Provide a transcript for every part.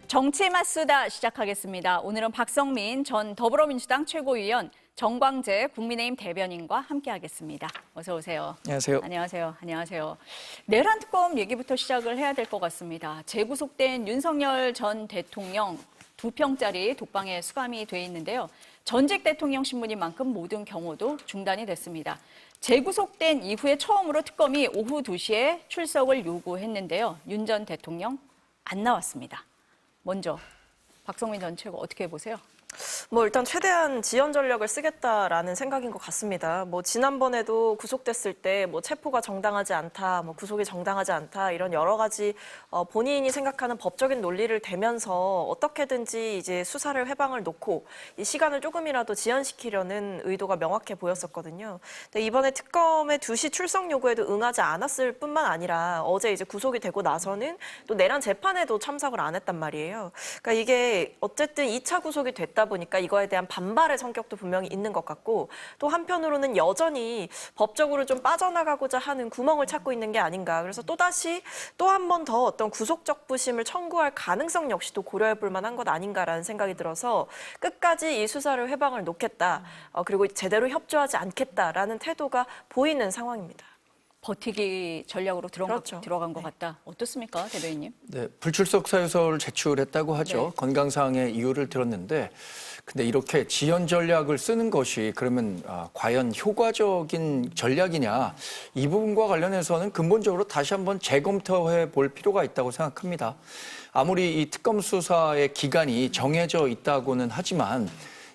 정치 맞수다 시작하겠습니다. 오늘은 박성민 전 더불어민주당 최고위원, 정광재 국민의힘 대변인과 함께하겠습니다. 어서 오세요. 안녕하세요. 안녕하세요. 안녕하세요. 내란 특검 얘기부터 시작을 해야 될 것 같습니다. 재구속된 윤석열 전 대통령 2평짜리 독방에 수감이 돼 있는데요. 전직 대통령 신문인 만큼 모든 경호도 중단이 됐습니다. 재구속된 이후에 처음으로 특검이 오후 2시에 출석을 요구했는데요. 윤 전 대통령 안 나왔습니다. 먼저 박성민 전 최고 어떻게 보세요? 일단 최대한 지연 전략을 쓰겠다라는 생각인 것 같습니다. 지난번에도 구속됐을 때 체포가 정당하지 않다, 구속이 정당하지 않다 이런 여러 가지 본인이 생각하는 법적인 논리를 대면서 어떻게든지 이제 수사를 회방을 놓고 이 시간을 조금이라도 지연시키려는 의도가 명확해 보였었거든요. 근데 이번에 특검의 2시 출석 요구에도 응하지 않았을 뿐만 아니라 어제 이제 구속이 되고 나서는 또 내란 재판에도 참석을 안 했단 말이에요. 그러니까 이게 어쨌든 2차 구속이 됐다 보니까 이거에 대한 반발의 성격도 분명히 있는 것 같고, 또 한편으로는 여전히 법적으로 좀 빠져나가고자 하는 구멍을 찾고 있는 게 아닌가. 그래서 또다시 또 한 번 더 어떤 구속적 부심을 청구할 가능성 역시도 고려해 볼 만한 것 아닌가라는 생각이 들어서 끝까지 이 수사를 회방을 놓겠다. 그리고 제대로 협조하지 않겠다라는 태도가 보이는 상황입니다. 버티기 전략으로 그렇죠. 들어간 것 같다. 어떻습니까, 대변인님? 네, 불출석 사유서를 제출했다고 하죠. 네. 건강상의 이유를 들었는데, 근데 이렇게 지연 전략을 쓰는 것이 그러면 과연 효과적인 전략이냐, 이 부분과 관련해서는 근본적으로 다시 한번 재검토해 볼 필요가 있다고 생각합니다. 아무리 이 특검 수사의 기간이 정해져 있다고는 하지만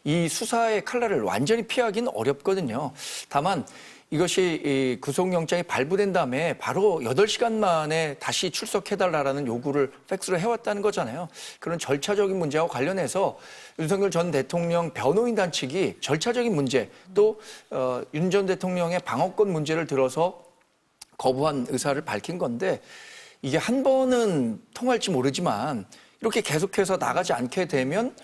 이 수사의 칼날을 완전히 피하기는 어렵거든요. 다만 이것이 이 구속영장이 발부된 다음에 바로 8시간 만에 다시 출석해달라는 요구를 팩스로 해왔다는 거잖아요. 그런 절차적인 문제와 관련해서 윤석열 전 대통령 변호인단 측이 절차적인 문제, 또 윤 전 대통령의 방어권 문제를 들어서 거부한 의사를 밝힌 건데, 이게 한 번은 통할지 모르지만 이렇게 계속해서 나가지 않게 되면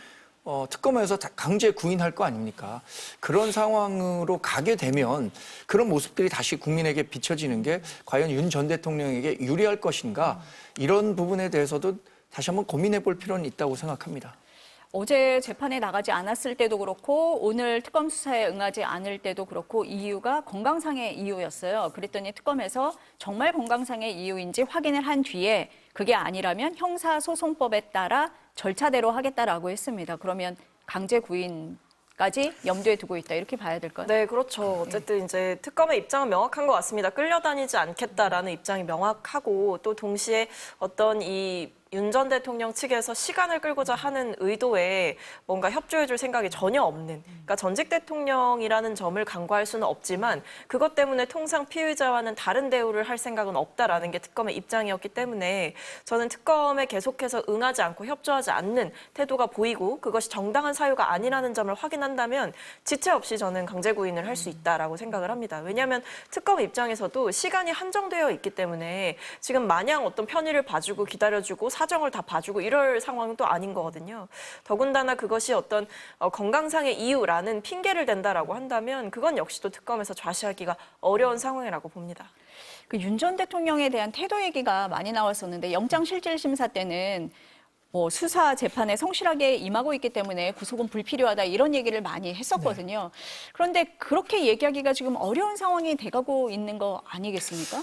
특검에서 강제 구인할 거 아닙니까? 그런 상황으로 가게 되면 그런 모습들이 다시 국민에게 비춰지는 게 과연 윤 전 대통령에게 유리할 것인가? 이런 부분에 대해서도 다시 한번 고민해 볼 필요는 있다고 생각합니다. 어제 재판에 나가지 않았을 때도 그렇고 오늘 특검 수사에 응하지 않을 때도 그렇고 이유가 건강상의 이유였어요. 그랬더니 특검에서 정말 건강상의 이유인지 확인을 한 뒤에 그게 아니라면 형사소송법에 따라 절차대로 하겠다라고 했습니다. 그러면 강제 구인까지 염두에 두고 있다, 이렇게 봐야 될까요? 네, 그렇죠. 어쨌든 이제 특검의 입장은 명확한 것 같습니다. 끌려다니지 않겠다라는 입장이 명확하고, 또 동시에 어떤 이 윤 전 대통령 측에서 시간을 끌고자 하는 의도에 뭔가 협조해줄 생각이 전혀 없는, 그러니까 전직 대통령이라는 점을 간과할 수는 없지만 그것 때문에 통상 피의자와는 다른 대우를 할 생각은 없다라는 게 특검의 입장이었기 때문에 저는 특검에 계속해서 응하지 않고 협조하지 않는 태도가 보이고, 그것이 정당한 사유가 아니라는 점을 확인한다면 지체 없이 저는 강제 구인을 할 수 있다라고 생각을 합니다. 왜냐하면 특검 입장에서도 시간이 한정되어 있기 때문에 지금 마냥 어떤 편의를 봐주고 기다려주고 사정을 다 봐주고 이럴 상황은 또 아닌 거거든요. 더군다나 그것이 어떤 건강상의 이유라는 핑계를 댄다라고 한다면 그건 역시 또 특검에서 좌시하기가 어려운 상황이라고 봅니다. 윤 전 대통령에 대한 태도 얘기가 많이 나왔었는데 영장실질심사 때는 수사 재판에 성실하게 임하고 있기 때문에 구속은 불필요하다, 이런 얘기를 많이 했었거든요. 그런데 그렇게 얘기하기가 지금 어려운 상황이 돼가고 있는 거 아니겠습니까?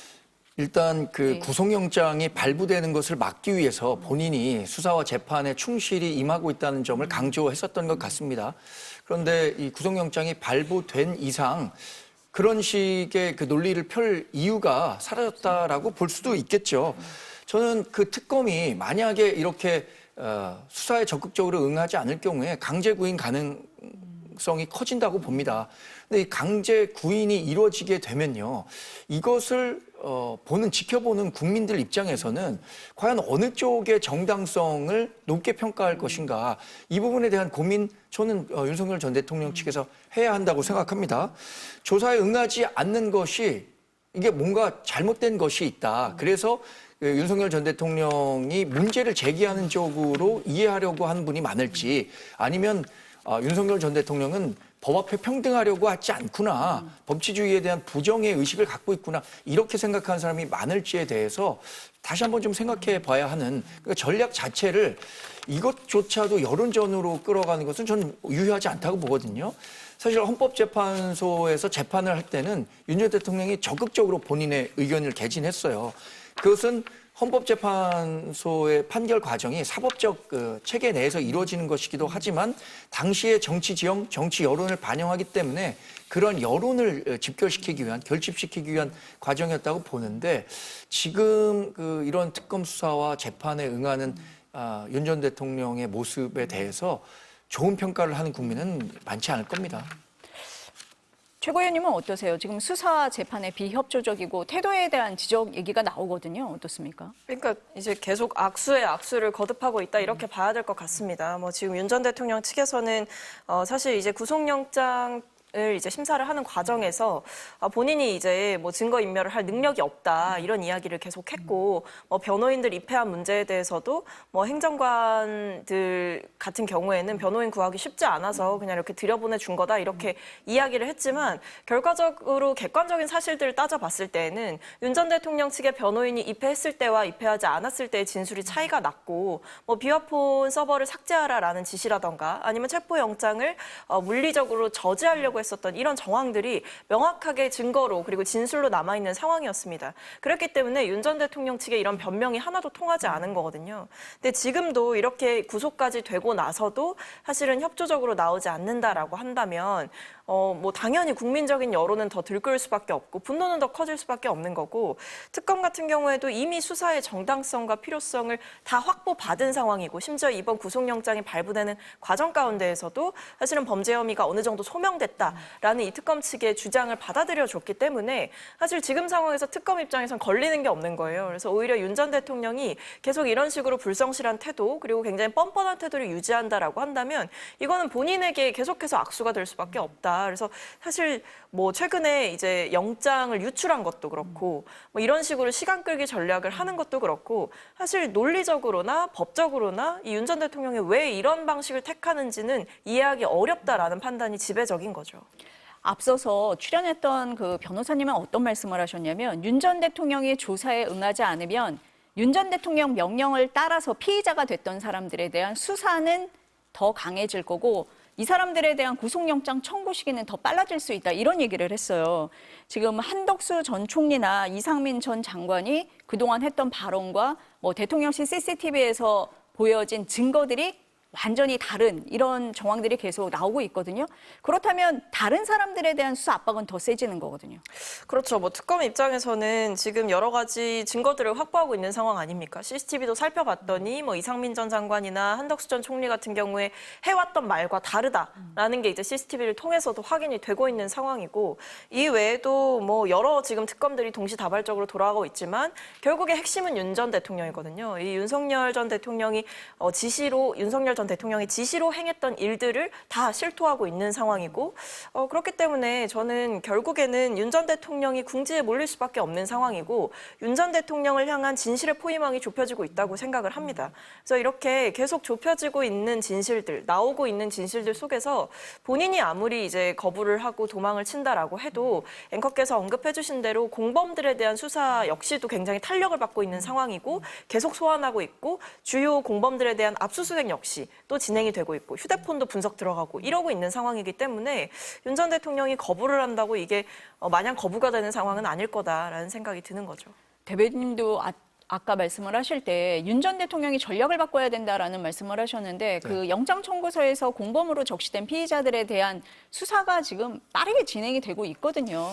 일단 네. 구속영장이 발부되는 것을 막기 위해서 본인이 수사와 재판에 충실히 임하고 있다는 점을 강조했었던 것 같습니다. 그런데 이 구속영장이 발부된 이상 그런 식의 그 논리를 펼 이유가 사라졌다라고 볼 수도 있겠죠. 저는 그 특검이 만약에 이렇게 수사에 적극적으로 응하지 않을 경우에 강제 구인 가능성이 커진다고 봅니다. 근데 이 강제 구인이 이루어지게 되면요, 이것을 지켜보는 국민들 입장에서는 과연 어느 쪽의 정당성을 높게 평가할 것인가, 이 부분에 대한 고민 저는 윤석열 전 대통령 측에서 해야 한다고 생각합니다. 조사에 응하지 않는 것이 이게 뭔가 잘못된 것이 있다. 그래서 윤석열 전 대통령이 문제를 제기하는 쪽으로 이해하려고 하는 분이 많을지, 아니면 윤석열 전 대통령은 법 앞에 평등하려고 하지 않구나, 법치주의에 대한 부정의 의식을 갖고 있구나, 이렇게 생각하는 사람이 많을지에 대해서 다시 한번 좀 생각해 봐야 하는, 그러니까 전략 자체를 이것조차도 여론전으로 끌어가는 것은 저는 유효하지 않다고 보거든요. 사실 헌법재판소에서 재판을 할 때는 윤 전 대통령이 적극적으로 본인의 의견을 개진했어요. 그것은 헌법재판소의 판결 과정이 사법적 체계 내에서 이루어지는 것이기도 하지만 당시의 정치 지형, 정치 여론을 반영하기 때문에 그런 여론을 집결시키기 위한, 결집시키기 위한 과정이었다고 보는데 지금 이런 특검 수사와 재판에 응하는 윤 전 대통령의 모습에 대해서 좋은 평가를 하는 국민은 많지 않을 겁니다. 최 의원님은 어떠세요? 지금 수사 재판에 비협조적이고 태도에 대한 지적 얘기가 나오거든요. 어떻습니까? 그러니까 이제 계속 악수에 악수를 거듭하고 있다 이렇게 봐야 될 것 같습니다. 뭐 지금 윤 전 대통령 측에서는 사실 이제 구속영장 을 이제 심사를 하는 과정에서 본인이 이제 뭐 증거 인멸을 할 능력이 없다 이런 이야기를 계속했고 뭐 변호인들 입회한 문제에 대해서도 뭐 행정관들 같은 경우에는 변호인 구하기 쉽지 않아서 그냥 이렇게 들여보내 준 거다 이렇게 이야기를 했지만 결과적으로 객관적인 사실들을 따져봤을 때에는 윤 전 대통령 측의 변호인이 입회했을 때와 입회하지 않았을 때의 진술이 차이가 났고 뭐 비화폰 서버를 삭제하라라는 지시라던가 아니면 체포영장을 물리적으로 저지하려고 했었던 이런 정황들이 명확하게 증거로 그리고 진술로 남아있는 상황이었습니다. 그렇기 때문에 윤 전 대통령 측의 이런 변명이 하나도 통하지 않은 거거든요. 근데 지금도 이렇게 구속까지 되고 나서도 사실은 협조적으로 나오지 않는다라고 한다면 뭐 당연히 국민적인 여론은 더 들끓을 수밖에 없고 분노는 더 커질 수밖에 없는 거고 특검 같은 경우에도 이미 수사의 정당성과 필요성을 다 확보받은 상황이고 심지어 이번 구속영장이 발부되는 과정 가운데에서도 사실은 범죄 혐의가 어느 정도 소명됐다라는 이 특검 측의 주장을 받아들여줬기 때문에 사실 지금 상황에서 특검 입장에선 걸리는 게 없는 거예요. 그래서 오히려 윤 전 대통령이 계속 이런 식으로 불성실한 태도 그리고 굉장히 뻔뻔한 태도를 유지한다라고 한다면 이거는 본인에게 계속해서 악수가 될 수밖에 없다. 그래서 사실 뭐 최근에 이제 영장을 유출한 것도 그렇고 뭐 이런 식으로 시간 끌기 전략을 하는 것도 그렇고 사실 논리적으로나 법적으로나 이 윤 전 대통령이 왜 이런 방식을 택하는지는 이해하기 어렵다라는 판단이 지배적인 거죠. 앞서서 출연했던 그 변호사님은 어떤 말씀을 하셨냐면 윤 전 대통령이 조사에 응하지 않으면 윤 전 대통령 명령을 따라서 피의자가 됐던 사람들에 대한 수사는 더 강해질 거고 이 사람들에 대한 구속영장 청구 시기는 더 빨라질 수 있다 이런 얘기를 했어요. 지금 한덕수 전 총리나 이상민 전 장관이 그동안 했던 발언과 뭐 대통령실 CCTV에서 보여진 증거들이 완전히 다른 이런 정황들이 계속 나오고 있거든요. 그렇다면 다른 사람들에 대한 수사 압박은 더 세지는 거거든요. 그렇죠. 뭐 특검 입장에서는 지금 여러 가지 증거들을 확보하고 있는 상황 아닙니까? CCTV도 살펴봤더니 뭐 이상민 전 장관이나 한덕수 전 총리 같은 경우에 해왔던 말과 다르다라는 게 이제 CCTV를 통해서도 확인이 되고 있는 상황이고 이 외에도 뭐 여러 지금 특검들이 동시다발적으로 돌아가고 있지만 결국에 핵심은 윤 전 대통령이거든요. 이 윤석열 전 대통령이 윤석열 전 대통령이 지시로 행했던 일들을 다 실토하고 있는 상황이고 그렇기 때문에 저는 결국에는 윤 전 대통령이 궁지에 몰릴 수밖에 없는 상황이고 윤 전 대통령을 향한 진실의 포위망이 좁혀지고 있다고 생각을 합니다. 그래서 이렇게 계속 좁혀지고 있는 진실들, 나오고 있는 진실들 속에서 본인이 아무리 이제 거부를 하고 도망을 친다라고 해도 앵커께서 언급해 주신 대로 공범들에 대한 수사 역시도 굉장히 탄력을 받고 있는 상황이고 계속 소환하고 있고 주요 공범들에 대한 압수수색 역시 또 진행이 되고 있고 휴대폰도 분석 들어가고 이러고 있는 상황이기 때문에 윤 전 대통령이 거부를 한다고 이게 마냥 거부가 되는 상황은 아닐 거다라는 생각이 드는 거죠. 대변인님도 아까 말씀을 하실 때 윤 전 대통령이 전략을 바꿔야 된다라는 말씀을 하셨는데 그 영장 청구서에서 공범으로 적시된 피의자들에 대한 수사가 지금 빠르게 진행이 되고 있거든요.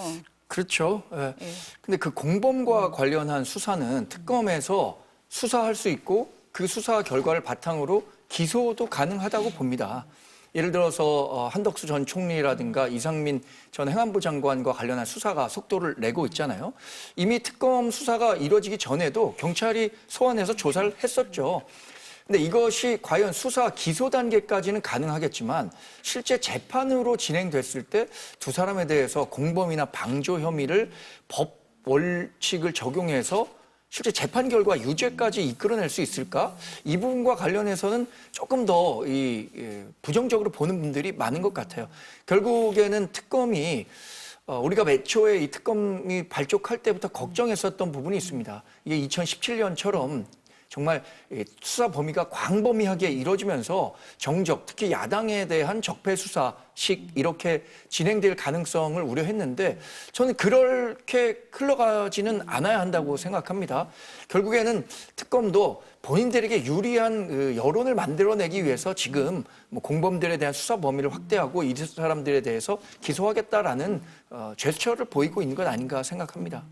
그렇죠. 예. 근데 그 공범과 관련한 수사는 특검에서 수사할 수 있고 그 수사 결과를 바탕으로 기소도 가능하다고 봅니다. 예를 들어서 한덕수 전 총리라든가 이상민 전 행안부 장관과 관련한 수사가 속도를 내고 있잖아요. 이미 특검 수사가 이루어지기 전에도 경찰이 소환해서 조사를 했었죠. 근데 이것이 과연 수사 기소 단계까지는 가능하겠지만 실제 재판으로 진행됐을 때 두 사람에 대해서 공범이나 방조 혐의를 법 원칙을 적용해서 실제 재판 결과 유죄까지 이끌어낼 수 있을까? 이 부분과 관련해서는 조금 더 부정적으로 보는 분들이 많은 것 같아요. 결국에는 특검이 우리가 애초에 이 특검이 발족할 때부터 걱정했었던 부분이 있습니다. 이게 2017년처럼 정말 이 수사 범위가 광범위하게 이루어지면서 정적, 특히 야당에 대한 적폐 수사식 이렇게 진행될 가능성을 우려했는데 저는 그렇게 흘러가지는 않아야 한다고 생각합니다. 결국에는 특검도 본인들에게 유리한 그 여론을 만들어내기 위해서 지금 뭐 공범들에 대한 수사 범위를 확대하고 이 사람들에 대해서 기소하겠다라는 제스처를 보이고 있는 것 아닌가 생각합니다.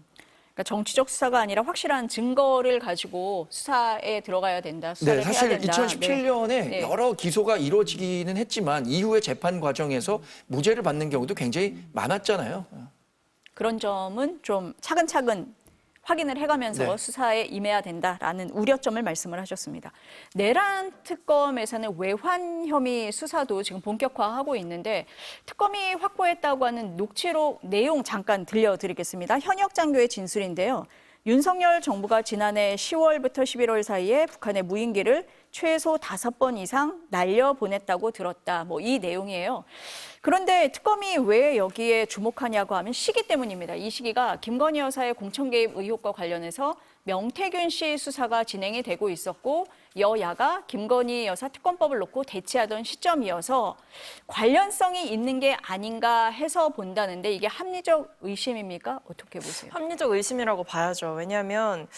그러니까 정치적 수사가 아니라 확실한 증거를 가지고 수사에 들어가야 된다. 수사를 네, 사실 해야 된다. 2017년에 네. 여러 기소가 이루어지기는 했지만 이후에 재판 과정에서 무죄를 받는 경우도 굉장히 많았잖아요. 그런 점은 좀 차근차근 확인을 해가면서 네. 수사에 임해야 된다라는 우려점을 말씀을 하셨습니다. 내란 특검에서는 외환 혐의 수사도 지금 본격화하고 있는데 특검이 확보했다고 하는 녹취록 내용 잠깐 들려드리겠습니다. 현역 장교의 진술인데요. 윤석열 정부가 지난해 10월부터 11월 사이에 북한의 무인기를 최소 5번 이상 날려보냈다고 들었다. 뭐 이 내용이에요. 그런데 특검이 왜 여기에 주목하냐고 하면 시기 때문입니다. 이 시기가 김건희 여사의 공천 개입 의혹과 관련해서 명태균 씨 수사가 진행이 되고 있었고 여야가 김건희 여사 특검법을 놓고 대치하던 시점이어서 관련성이 있는 게 아닌가 해서 본다는데 이게 합리적 의심입니까? 어떻게 보세요? 합리적 의심이라고 봐야죠. 왜냐하면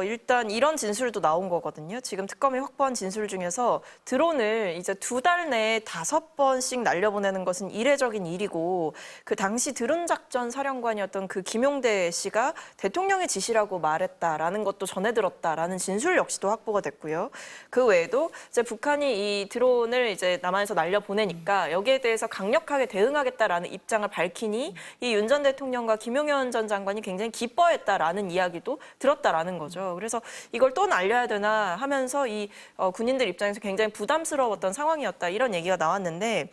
일단 이런 진술도 나온 거거든요. 지금 특검이 확보한 진술 중에서 드론을 이제 2달 내에 5번씩 날려보내는 것은 이례적인 일이고 그 당시 드론 작전 사령관이었던 그 김용대 씨가 대통령의 지시라고 말했다라는 것도 전해 들었다라는 진술 역시도 확보가 됐고요. 그 외에도 이제 북한이 이 드론을 이제 남한에서 날려보내니까 여기에 대해서 강력하게 대응하겠다라는 입장을 밝히니 이 윤 전 대통령과 김용현 전 장관이 굉장히 기뻐했다라는 이야기도 들었다라는 거죠. 그래서 이걸 또 날려야 되나 하면서 이 군인들 입장에서 굉장히 부담스러웠던 상황이었다 이런 얘기가 나왔는데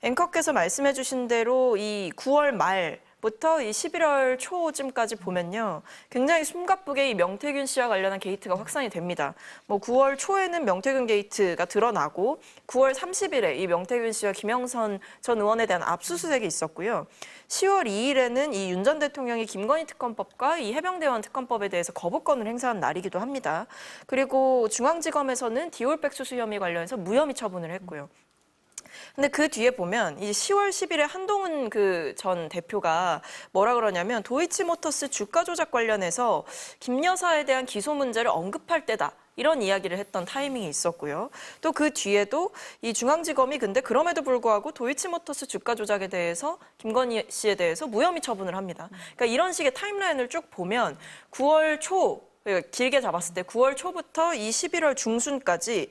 앵커께서 말씀해 주신 대로 이 9월 말부터 이 11월 초쯤까지 보면요. 굉장히 숨가쁘게 이 명태균 씨와 관련한 게이트가 확산이 됩니다. 뭐 9월 초에는 명태균 게이트가 드러나고 9월 30일에 이 명태균 씨와 김영선 전 의원에 대한 압수수색이 있었고요. 10월 2일에는 이 윤 전 대통령이 김건희 특검법과 이 해병대원 특검법에 대해서 거부권을 행사한 날이기도 합니다. 그리고 중앙지검에서는 디올백 수수 혐의 관련해서 무혐의 처분을 했고요. 근데 그 뒤에 보면 이 10월 10일에 한동훈 그 전 대표가 뭐라 그러냐면 도이치모터스 주가 조작 관련해서 김 여사에 대한 기소 문제를 언급할 때다. 이런 이야기를 했던 타이밍이 있었고요. 또 그 뒤에도 이 중앙지검이 근데 그럼에도 불구하고 도이치모터스 주가 조작에 대해서 김건희 씨에 대해서 무혐의 처분을 합니다. 그러니까 이런 식의 타임라인을 쭉 보면 9월 초 길게 잡았을 때 9월 초부터 이 11월 중순까지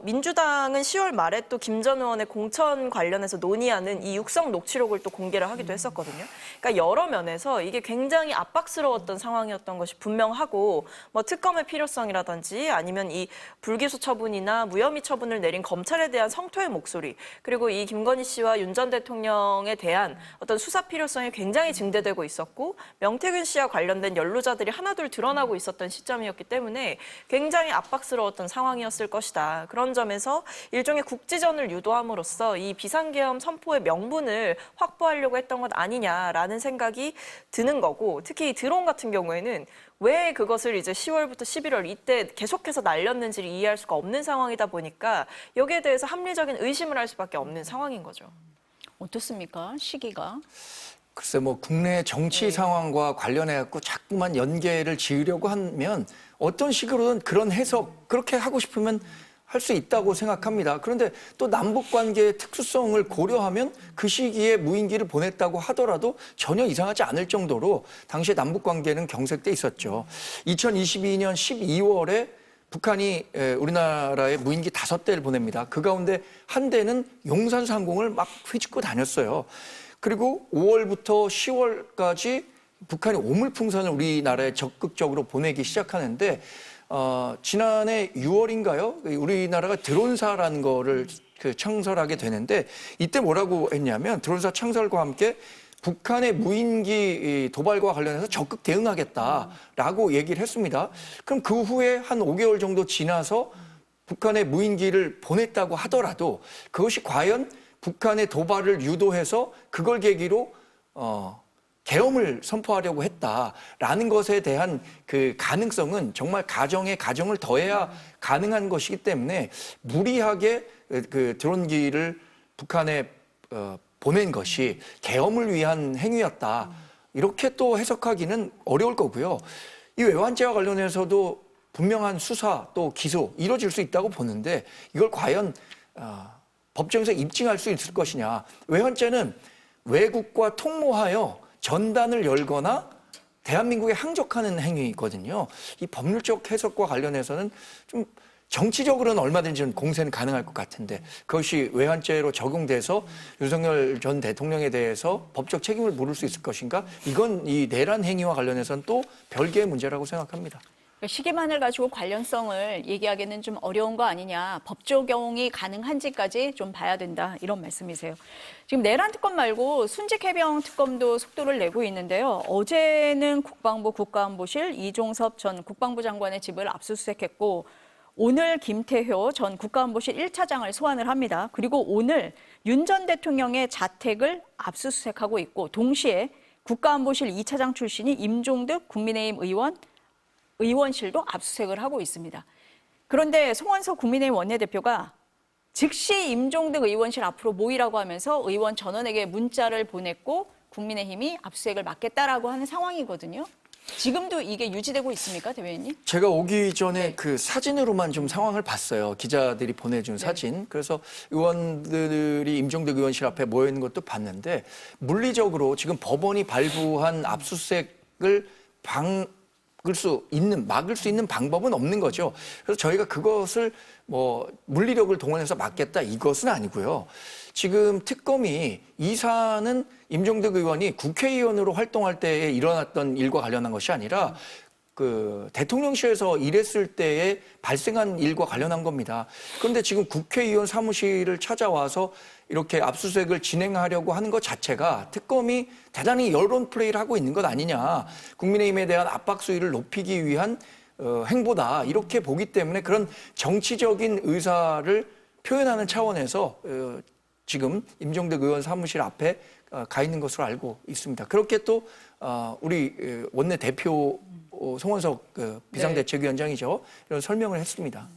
민주당은 10월 말에 또 김 전 의원의 공천 관련해서 논의하는 이 육성 녹취록을 또 공개를 하기도 했었거든요. 그러니까 여러 면에서 이게 굉장히 압박스러웠던 상황이었던 것이 분명하고 뭐 특검의 필요성이라든지 아니면 이 불기소 처분이나 무혐의 처분을 내린 검찰에 대한 성토의 목소리 그리고 이 김건희 씨와 윤 전 대통령에 대한 어떤 수사 필요성이 굉장히 증대되고 있었고 명태균 씨와 관련된 연루자들이 하나둘 드러나고 있었던 시점이었기 때문에 굉장히 압박스러웠던 상황이었을 것이다. 그런 점에서 일종의 국지전을 유도함으로써 이 비상계엄 선포의 명분을 확보하려고 했던 것 아니냐라는 생각이 드는 거고 특히 이 드론 같은 경우에는 왜 그것을 이제 10월부터 11월 이때 계속해서 날렸는지를 이해할 수가 없는 상황이다 보니까 여기에 대해서 합리적인 의심을 할 수밖에 없는 상황인 거죠. 어떻습니까? 시기가? 글쎄 뭐 국내 정치 상황과 관련해 갖고 자꾸만 연계를 지으려고 하면 어떤 식으로든 그런 해석 그렇게 하고 싶으면 할 수 있다고 생각합니다. 그런데 또 남북 관계의 특수성을 고려하면 그 시기에 무인기를 보냈다고 하더라도 전혀 이상하지 않을 정도로 당시에 남북 관계는 경색돼 있었죠. 2022년 12월에 북한이 우리나라에 무인기 5대를 보냅니다. 그 가운데 한 대는 용산 상공을 막 휘짓고 다녔어요. 그리고 5월부터 10월까지 북한이 오물풍선을 우리나라에 적극적으로 보내기 시작하는데 지난해 6월인가요? 우리나라가 드론사라는 거를 창설하게 되는데 이때 뭐라고 했냐면 드론사 창설과 함께 북한의 무인기 도발과 관련해서 적극 대응하겠다라고 얘기를 했습니다. 그럼 그 후에 한 5개월 정도 지나서 북한의 무인기를 보냈다고 하더라도 그것이 과연 북한의 도발을 유도해서 그걸 계기로 계엄을 선포하려고 했다라는 것에 대한 그 가능성은 정말 가정에 가정을 더해야 가능한 것이기 때문에 무리하게 그 드론기를 북한에 보낸 것이 계엄을 위한 행위였다. 이렇게 또 해석하기는 어려울 거고요. 이 외환죄와 관련해서도 분명한 수사 또 기소 이루어질 수 있다고 보는데 이걸 과연 법정에서 입증할 수 있을 것이냐. 외환죄는 외국과 통모하여 전단을 열거나 대한민국에 항적하는 행위거든요. 이 법률적 해석과 관련해서는 좀 정치적으로는 얼마든지 공세는 가능할 것 같은데 그것이 외환죄로 적용돼서 윤석열 전 대통령에 대해서 법적 책임을 물을 수 있을 것인가? 이건 이 내란 행위와 관련해서는 또 별개의 문제라고 생각합니다. 시기만을 가지고 관련성을 얘기하기는 좀 어려운 거 아니냐. 법 적용이 가능한지까지 좀 봐야 된다. 이런 말씀이세요. 지금 내란 특검 말고 순직 해병 특검도 속도를 내고 있는데요. 어제는 국방부 국가안보실 이종섭 전 국방부 장관의 집을 압수수색했고 오늘 김태효 전 국가안보실 1차장을 소환을 합니다. 그리고 오늘 윤 전 대통령의 자택을 압수수색하고 있고 동시에 국가안보실 2차장 출신인 임종득 국민의힘 의원실도 압수수색을 하고 있습니다. 그런데 송원석 국민의힘 원내대표가 즉시 임종득 의원실 앞으로 모이라고 하면서 의원 전원에게 문자를 보냈고 국민의힘이 압수수색을 막겠다라고 하는 상황이거든요. 지금도 이게 유지되고 있습니까, 대변인님? 제가 오기 전에 그 사진으로만 좀 상황을 봤어요. 기자들이 보내준 사진. 그래서 의원들이 임종득 의원실 앞에 모여 있는 것도 봤는데 물리적으로 지금 법원이 발부한 압수수색을 막을 수 있는 방법은 없는 거죠. 그래서 저희가 그것을 뭐 물리력을 동원해서 막겠다 이것은 아니고요. 지금 특검이 이 사안은 임종득 의원이 국회의원으로 활동할 때에 일어났던 일과 관련한 것이 아니라 그 대통령실에서 일했을 때에 발생한 일과 관련한 겁니다. 그런데 지금 국회의원 사무실을 찾아와서 이렇게 압수수색을 진행하려고 하는 것 자체가 특검이 대단히 여론 플레이를 하고 있는 것 아니냐. 국민의힘에 대한 압박 수위를 높이기 위한 행보다 이렇게 보기 때문에 그런 정치적인 의사를 표현하는 차원에서 지금 임종득 의원 사무실 앞에 가 있는 것으로 알고 있습니다. 그렇게 또 우리 원내 대표 송원석 비상대책위원장이죠. 이런 설명을 했습니다.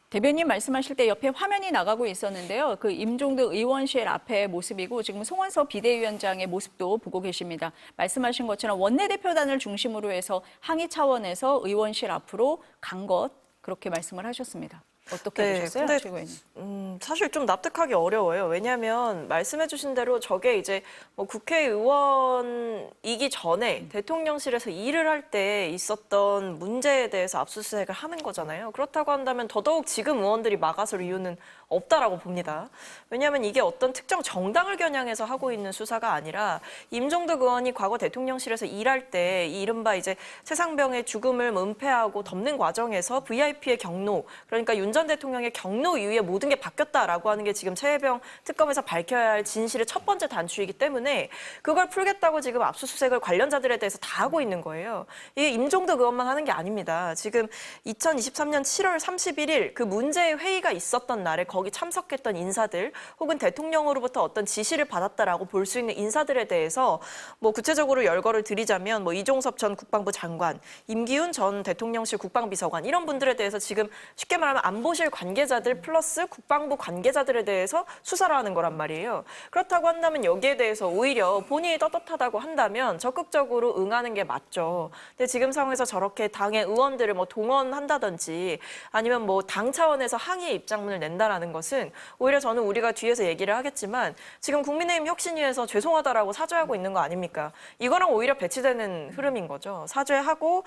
대변인 말씀하실 때 옆에 화면이 나가고 있었는데요. 그 임종득 의원실 앞의 모습이고 지금 송원석 비대위원장의 모습도 보고 계십니다. 말씀하신 것처럼 원내대표단을 중심으로 해서 항의 차원에서 의원실 앞으로 간 것 그렇게 말씀을 하셨습니다. 어떻게 보셨어요, 근데 최고위원님? 사실 좀 납득하기 어려워요. 왜냐하면 말씀해주신 대로 저게 이제 뭐 국회의원이기 전에 대통령실에서 일을 할 때 있었던 문제에 대해서 압수수색을 하는 거잖아요. 그렇다고 한다면 더더욱 지금 의원들이 막아설 이유는 없다라고 봅니다. 왜냐하면 이게 어떤 특정 정당을 겨냥해서 하고 있는 수사가 아니라 임종득 의원이 과거 대통령실에서 일할 때 이 이른바 이제 최상병의 죽음을 은폐하고 덮는 과정에서 VIP의 경로, 그러니까 윤 전 대통령의 경로 이후에 모든 게 바뀌었다라고 하는 게 지금 최혜병 특검에서 밝혀야 할 진실의 첫 번째 단추이기 때문에 그걸 풀겠다고 지금 압수수색을 관련자들에 대해서 다 하고 있는 거예요. 이게 임종득 의원만 하는 게 아닙니다. 지금 2023년 7월 31일 그 문제의 회의가 있었던 날에 거기 참석했던 인사들 혹은 대통령으로부터 어떤 지시를 받았다라고 볼 수 있는 인사들에 대해서 뭐 구체적으로 열거를 드리자면 뭐 이종섭 전 국방부 장관, 임기훈 전 대통령실 국방비서관 이런 분들에 대해서 지금 쉽게 말하면 안보실 관계자들 플러스 국방부 관계자들에 대해서 수사를 하는 거란 말이에요. 그렇다고 한다면 여기에 대해서 오히려 본인이 떳떳하다고 한다면 적극적으로 응하는 게 맞죠. 근데 지금 상황에서 저렇게 당의 의원들을 뭐 동원한다든지 아니면 뭐 당 차원에서 항의의 입장문을 낸다라는 것은 오히려 저는 우리가 뒤에서 얘기를 하겠지만 지금 국민의힘 혁신위에서 죄송하다라고 사죄하고 있는 거 아닙니까? 이거랑 오히려 배치되는 흐름인 거죠. 사죄하고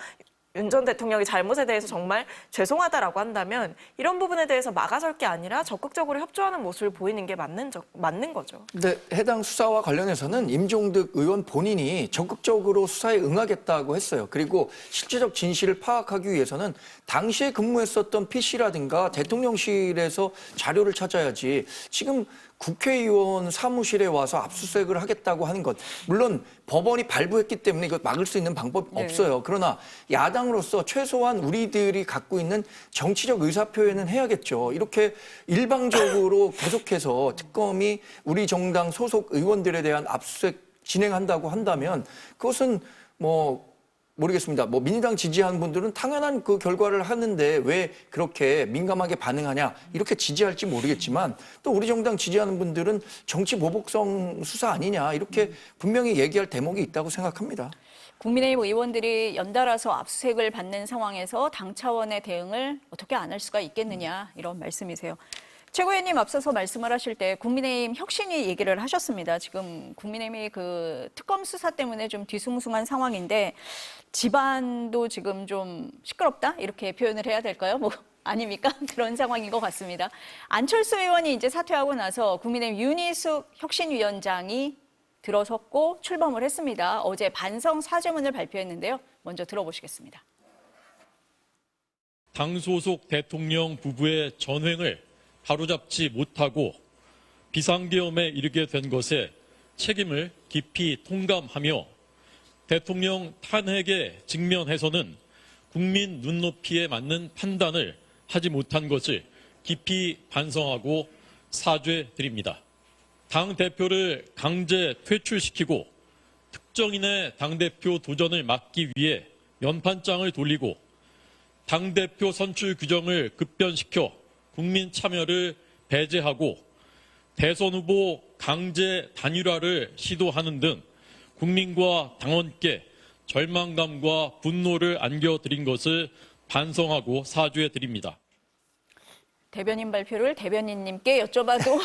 윤 전 대통령의 잘못에 대해서 정말 죄송하다라고 한다면 이런 부분에 대해서 막아설 게 아니라 적극적으로 협조하는 모습을 보이는 게 맞는 거죠. 근데 해당 수사와 관련해서는 임종득 의원 본인이 적극적으로 수사에 응하겠다고 했어요. 그리고 실제적 진실을 파악하기 위해서는 당시에 근무했었던 PC라든가 대통령실에서 자료를 찾아야지 지금 국회의원 사무실에 와서 압수수색을 하겠다고 하는 것. 물론 법원이 발부했기 때문에 이거 막을 수 있는 방법이 없어요. 그러나 야당으로서 최소한 우리들이 갖고 있는 정치적 의사표현은 해야겠죠. 이렇게 일방적으로 계속해서 특검이 우리 정당 소속 의원들에 대한 압수수색 진행한다고 한다면 그것은 모르겠습니다. 민주당 지지하는 분들은 당연한 그 결과를 하는데 왜 그렇게 민감하게 반응하냐 이렇게 지지할지 모르겠지만 또 우리 정당 지지하는 분들은 정치 보복성 수사 아니냐 이렇게 분명히 얘기할 대목이 있다고 생각합니다. 국민의힘 의원들이 연달아서 압수수색을 받는 상황에서 당 차원의 대응을 어떻게 안 할 수가 있겠느냐 이런 말씀이세요. 최고위원님 앞서서 말씀을 하실 때 국민의힘 혁신위 얘기를 하셨습니다. 지금 국민의힘이 그 특검 수사 때문에 좀 뒤숭숭한 상황인데 집안도 지금 좀 시끄럽다 이렇게 표현을 해야 될까요? 아닙니까? 그런 상황인 것 같습니다. 안철수 의원이 이제 사퇴하고 나서 국민의힘 윤희숙 혁신위원장이 들어섰고 출범을 했습니다. 어제 반성 사죄문을 발표했는데요. 먼저 들어보시겠습니다. 당 소속 대통령 부부의 전횡을 바로잡지 못하고 비상계엄에 이르게 된 것에 책임을 깊이 통감하며 대통령 탄핵에 직면해서는 국민 눈높이에 맞는 판단을 하지 못한 것을 깊이 반성하고 사죄드립니다. 당대표를 강제 퇴출시키고 특정인의 당대표 도전을 막기 위해 연판장을 돌리고 당대표 선출 규정을 급변시켜 국민 참여를 배제하고 대선 후보 강제 단일화를 시도하는 등 국민과 당원께 절망감과 분노를 안겨드린 것을 반성하고 사죄드립니다. 대변인 발표를 대변인님께 여쭤봐도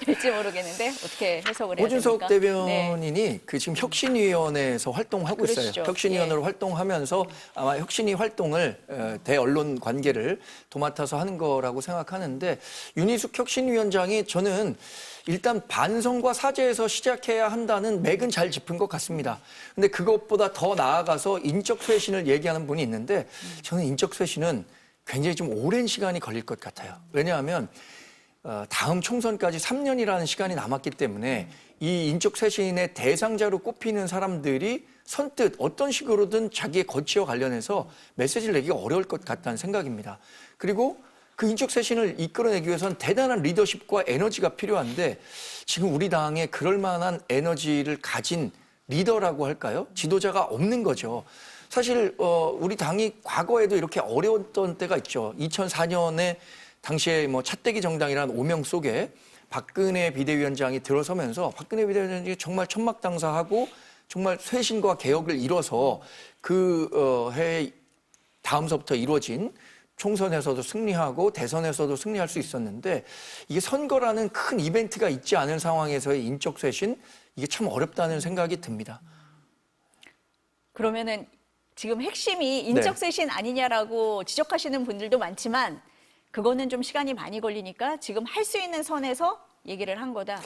될지 모르겠는데 어떻게 해석을 해야 됩니까? 오준석 대변인이 그 지금 혁신위원회에서 활동하고 있어요. 그러시죠. 혁신위원으로 활동하면서 아마 혁신위 활동을 대언론 관계를 도맡아서 하는 거라고 생각하는데 윤희숙 혁신위원장이 저는 일단 반성과 사죄에서 시작해야 한다는 맥은 잘 짚은 것 같습니다. 근데 그것보다 더 나아가서 인적 쇄신을 얘기하는 분이 있는데 저는 인적 쇄신은 굉장히 좀 오랜 시간이 걸릴 것 같아요. 왜냐하면 다음 총선까지 3년이라는 시간이 남았기 때문에 이 인적 쇄신의 대상자로 꼽히는 사람들이 선뜻 어떤 식으로든 자기의 거취와 관련해서 메시지를 내기가 어려울 것 같다는 생각입니다. 그리고 그 인적 쇄신을 이끌어내기 위해서는 대단한 리더십과 에너지가 필요한데 지금 우리 당에 그럴 만한 에너지를 가진 리더라고 할까요? 지도자가 없는 거죠. 사실 우리 당이 과거에도 이렇게 어려웠던 때가 있죠. 2004년에 당시에 차떼기 정당이라는 오명 속에 박근혜 비대위원장이 들어서면서 박근혜 비대위원장이 정말 천막당사하고 정말 쇄신과 개혁을 이뤄서 해 다음서부터 이루어진 총선에서도 승리하고 대선에서도 승리할 수 있었는데 이게 선거라는 큰 이벤트가 있지 않은 상황에서의 인적 쇄신 이게 참 어렵다는 생각이 듭니다. 그러면은 지금 핵심이 인적 쇄신 아니냐라고 지적하시는 분들도 많지만 그거는 좀 시간이 많이 걸리니까 지금 할 수 있는 선에서 얘기를 한 거다.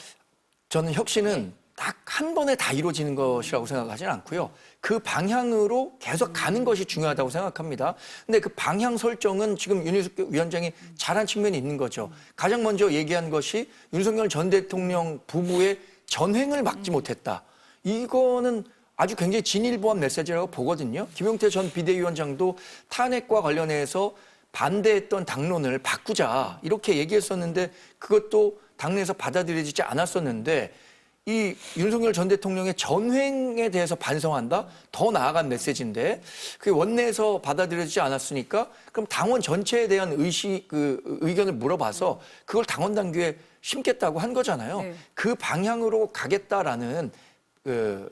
저는 혁신은 딱 한 번에 다 이루어지는 것이라고 생각하지는 않고요. 그 방향으로 계속 가는 것이 중요하다고 생각합니다. 근데 그 방향 설정은 지금 윤희숙 위원장이 잘한 측면이 있는 거죠. 가장 먼저 얘기한 것이 윤석열 전 대통령 부부의 전횡을 막지 못했다. 이거는 아주 굉장히 진일보한 메시지라고 보거든요. 김용태 전 비대위원장도 탄핵과 관련해서 반대했던 당론을 바꾸자 이렇게 얘기했었는데 그것도 당내에서 받아들여지지 않았었는데 이 윤석열 전 대통령의 전횡에 대해서 반성한다? 더 나아간 메시지인데 그게 원내에서 받아들여지지 않았으니까 그럼 당원 전체에 대한 의견을 물어봐서 그걸 당원 당규에 심겠다고 한 거잖아요. 네. 그 방향으로 가겠다라는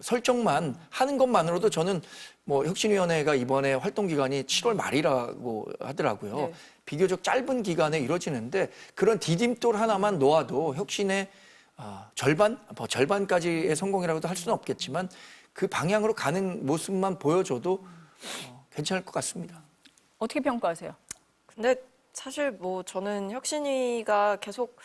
설정만 하는 것만으로도 저는 혁신위원회가 이번에 활동 기간이 7월 말이라고 하더라고요. 네. 비교적 짧은 기간에 이루어지는데 그런 디딤돌 하나만 놓아도 혁신의 절반까지의 성공이라고도 할 수는 없겠지만 그 방향으로 가는 모습만 보여줘도 괜찮을 것 같습니다. 어떻게 평가하세요? 근데 사실 저는 혁신위가 계속